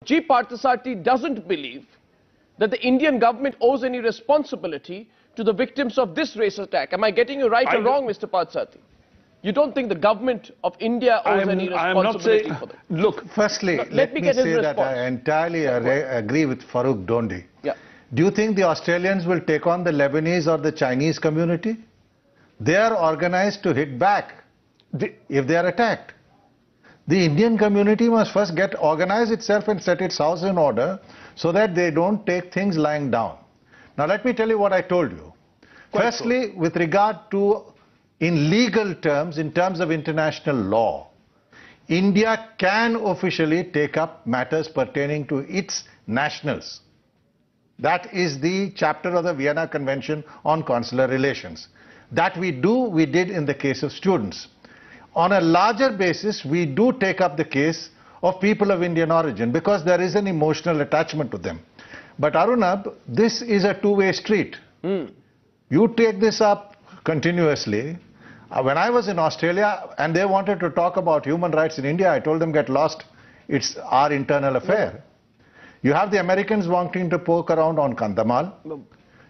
G. Parthasarthi doesn't believe that the Indian government owes any responsibility to the victims of this race attack. Am I getting you right or wrong, Mr. Parthasarthi? You don't think the government of India owes any responsibility for them? Look, firstly, let me say that I entirely agree with Farooq Dondi. Yeah. Do you think the Australians will take on the Lebanese or the Chinese community? They are organized to hit back if they are attacked. The Indian community must first organize itself and set its house in order so that they don't take things lying down. Now let me tell you what I told you. Firstly, with regard to in legal terms, in terms of international law, India can officially take up matters pertaining to its nationals. That is the chapter of the Vienna Convention on Consular Relations. That we did in the case of students. On a larger basis, we do take up the case of people of Indian origin because there is an emotional attachment to them. But Arunabh, this is a two-way street. You take this up continuously. When I was in Australia and they wanted to talk about human rights in India, I told them, get lost. It's our internal affair. You have the Americans wanting to poke around on Kandhamal.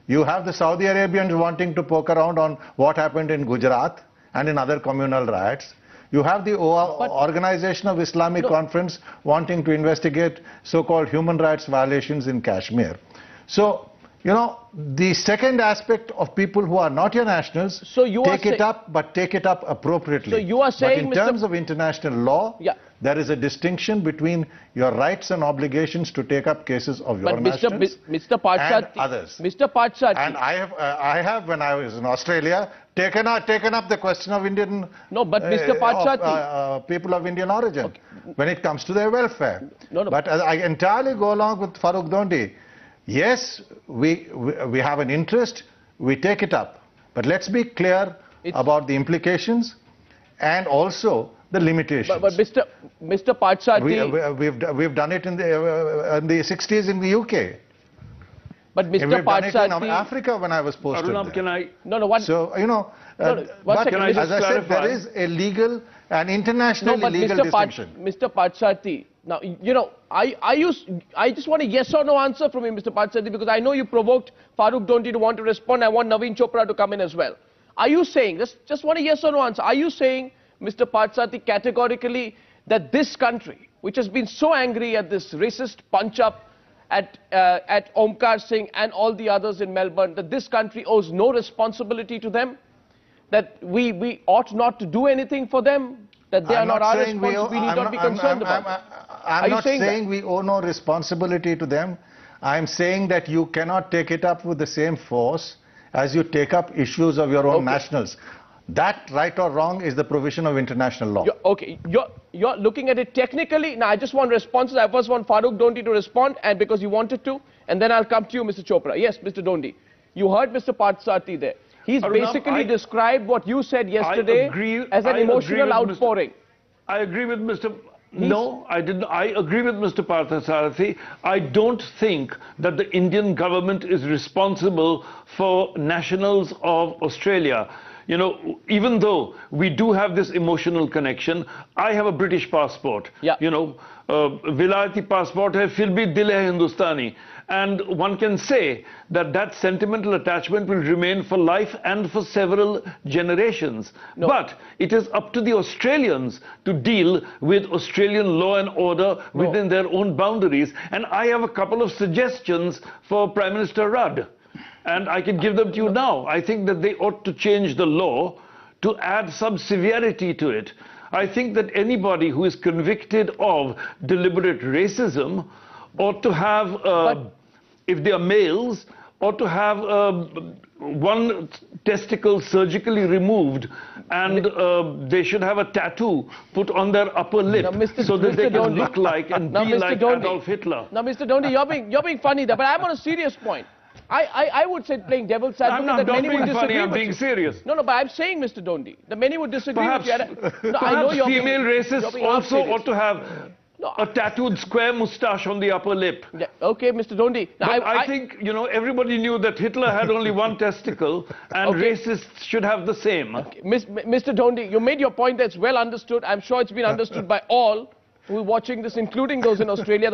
You have the Saudi Arabians wanting to poke around on what happened in Gujarat and in other communal riots. You have the Organization of Islamic Conference wanting to investigate so-called human rights violations in Kashmir. So, you know, the second aspect of people who are not your nationals, take it up, but take it up appropriately. So you are saying, but in terms of international law, there is a distinction between your rights and obligations to take up cases of your nationals and others. Mr. Parthasarthi. And I have, when I was in Australia, taken up the question of Indian Mr. Parthasarthi, people of Indian origin when it comes to their welfare. But I entirely go along with Farooq Dondi. Yes, we have an interest, we take it up. But let's be clear about the implications and also the limitations. But Mr. Parthasarthi... We've done it in the 60s in the UK. But Mr. We've done it in Parthasarthi... Africa when I was posted there. Can I... So, you know, but as I said, there is a legal and internationally legal distinction. Mr. Parthasarthi, now, you know, I just want a yes or no answer from you, Mr. Parthasarthi, because I know you provoked Farooq Dondi to want to respond. I want Naveen Chopra to come in as well. Are you saying, just want a yes or no answer, are you saying, Mr. Parthasarthi, categorically that this country, which has been so angry at this racist punch-up at Omkar Singh and all the others in Melbourne, that this country owes no responsibility to them? That we ought not to do anything for them? That they are not our responsibility, we need not be concerned about them? I'm not saying we owe no responsibility to them. I'm saying that you cannot take it up with the same force as you take up issues of your own nationals. That, right or wrong, is the provision of international law. You're looking at it technically. Now, I just want responses. I first want Farooq Dondi to respond, and because you wanted to, and then I'll come to you, Mr. Chopra. Yes, Mr. Dondi. You heard Mr. Parthasarthi there. He's basically described what you said yesterday as an emotional outpouring. I agree with Mr. No, I didn't. I agree with Mr. Parthasarthi. I don't think that the Indian government is responsible for nationals of Australia. You know, even though we do have this emotional connection, I have a British passport. You know, vilayati passport hai, fir bhi dil hai Hindustani. And one can say that that sentimental attachment will remain for life and for several generations. But it is up to the Australians to deal with Australian law and order within their own boundaries. And I have a couple of suggestions for Prime Minister Rudd. And I can give them to you now. I think that they ought to change the law to add some severity to it. I think that anybody who is convicted of deliberate racism ought to have, if they are males, ought to have one testicle surgically removed, and they should have a tattoo put on their upper lip so that they can look like and be like Adolf Hitler. Now, Mr. Dondi, you're being funny there, but I'm on a serious point. I would say, playing devil's advocate, that many would disagree I'm being serious. No, but I'm saying, Mr. Dondi, that many would disagree with you. Perhaps female racists also ought to have a tattooed square moustache on the upper lip. Okay, Mr. Dondi. But I think, you know, everybody knew that Hitler had only one testicle, and racists should have the same. Mr. Dondi, you made your point. That's well understood. I'm sure it's been understood by all. who are watching this, including those in Australia.